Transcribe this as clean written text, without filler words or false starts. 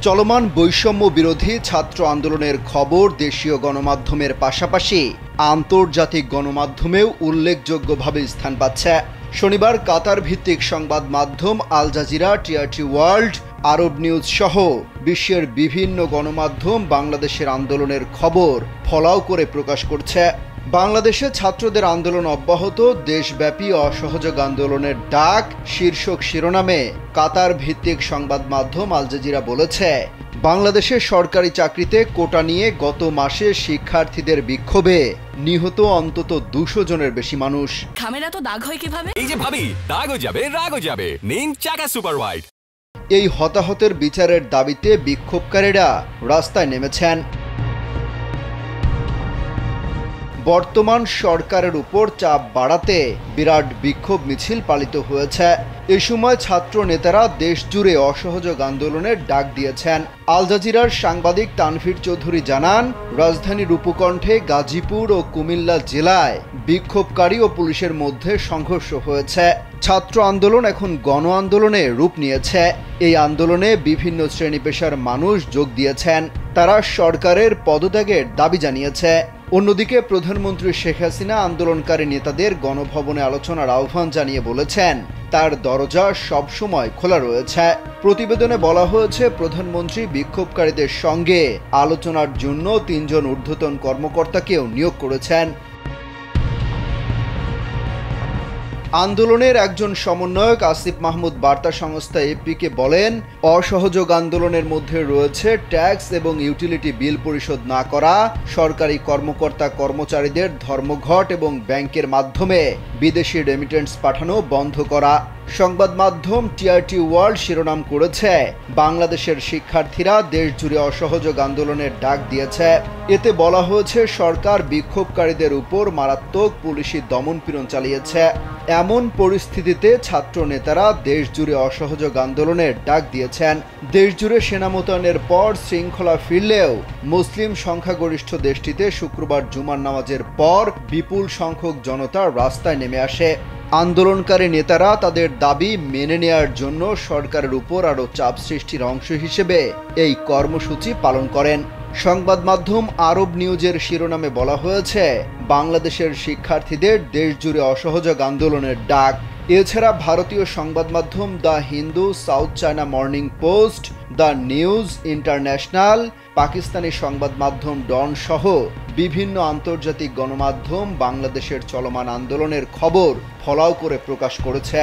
চলমান বৈষম্য বিরোধী ছাত্র আন্দোলনের খবর দেশীয় গণমাধ্যমের পাশাপাশি আন্তর্জাতিক গণমাধ্যমেও উল্লেখযোগ্যভাবে স্থান পাচ্ছে। শনিবার কাতার ভিত্তিক সংবাদ মাধ্যম আল জাজিরা, টিআরটি ওয়ার্ল্ড, আরব নিউজ সহ বিশ্বের বিভিন্ন গণমাধ্যম বাংলাদেশের আন্দোলনের খবর ফলাও করে প্রকাশ করছে। বাংলাদেশে ছাত্রদের আন্দোলন অব্যাহত, দেশব্যাপী অসহযোগ আন্দোলনের ডাক শীর্ষক শিরোনামে কাতার ভিত্তিক সংবাদ মাধ্যম আল জাজিরা বলেছে, বাংলাদেশের সরকারি চাকরিতে কোটা নিয়ে গত মাসে শিক্ষার্থীদের বিক্ষোভে নিহত অন্তত 200 জনের বেশি মানুষ। খামেরা তো দাগ হয় কিভাবে? এই যে ভাবি, দাগও যাবে রাগও যাবে, নিন চাকা সুপার হোয়াইট। এই হতাহতের বিচারের দাবিতে বিক্ষোভকারীরা রাস্তায় নেমেছেন। বর্তমান সরকারের উপর চাপ বাড়াতে বিরাট বিক্ষোভ মিছিল পালিত হয়েছে। এ সময় ছাত্র নেতারা দেশজুড়ে অসহযোগ আন্দোলনের ডাক দিয়েছেন। আল জাজিরার সাংবাদিক তানভীর চৌধুরী জানান, রাজধানীর উপকণ্ঠে গাজীপুর ও কুমিল্লা জেলায় বিক্ষোভকারী ও পুলিশের মধ্যে সংঘর্ষ হয়েছে। ছাত্র আন্দোলন এখন গণ আন্দোলনে রূপ নিয়েছে। এই আন্দোলনে বিভিন্ন শ্রেণী পেশার মানুষ যোগ দিয়েছেন। তারা সরকারের পদত্যাগের দাবি জানিয়েছে। অন্যদিকে প্রধানমন্ত্রী শেখ হাসিনা আন্দোলনকারী নেতাদের গণভবনে আলোচনার আহ্বান জানিয়ে বলেছেন, তার দরজা সবসময় খোলা রয়েছে। প্রতিবেদনে বলা হয়েছে, প্রধানমন্ত্রী বিক্ষোভকারীদের সঙ্গে আলোচনার জন্য 3 জন ঊর্ধ্বতন কর্মকর্তাকেও নিয়োগ করেছেন। আন্দোলনের একজন সমন্বয়ক আসিফ মাহমুদ বার্তা সংস্থা এপিকে বলেন, অসহযোগ আন্দোলনের মধ্যে রয়েছে ট্যাক্স এবং ইউটিলিটি বিল পরিশোধ না করা, সরকারি কর্মকর্তা কর্মচারীদের ধর্মঘট এবং ব্যাংকের মাধ্যমে বিদেশি রেমিটেন্স পাঠানো বন্ধ করা। সংবাদ মাধ্যম টিআরটি ওয়ার্ল্ড শিরোনাম করেছে, বাংলাদেশের শিক্ষার্থীরা দেশজুড়ে অসহযোগ আন্দোলনের ডাক দিয়েছে। এতে বলা হয়েছে, সরকার বিক্ষোভকারীদের উপর মারাত্মক পুলিশি দমনপীড়ন চালিয়েছে। এমন পরিস্থিতিতে ছাত্র নেতারা দেশজুড়ে অসহযোগ আন্দোলনের ডাক দিয়েছেন। দেশজুড়ে সেনা মোতায়েনের পর শৃঙ্খলা ফিরলেও মুসলিম সংখ্যাগরিষ্ঠ দেশটিতে শুক্রবার জুমার নামাজের পর বিপুল সংখ্যক জনতা রাস্তায় নেমে আসে। আন্দোলনকারী নেতারা তাদের দাবি মেনে নেয়ার জন্য সরকারের উপর আরও চাপ সৃষ্টির অংশ হিসেবে এই কর্মসূচি পালন করেন। সংবাদ মাধ্যম আরব নিউজের শিরোনামে বলা হয়েছে, বাংলাদেশের শিক্ষার্থীদের দেশজুড়ে অসহযোগ আন্দোলনের ডাক। এছাড়া ভারতীয় সংবাদ মাধ্যম the Hindu, south China morning post, the news international, Pakistani সংবাদ মাধ্যম ডন সহ বিভিন্ন আন্তর্জাতিক গণমাধ্যম বাংলাদেশের চলমান আন্দোলনের খবর ফলাও করে প্রকাশ করেছে।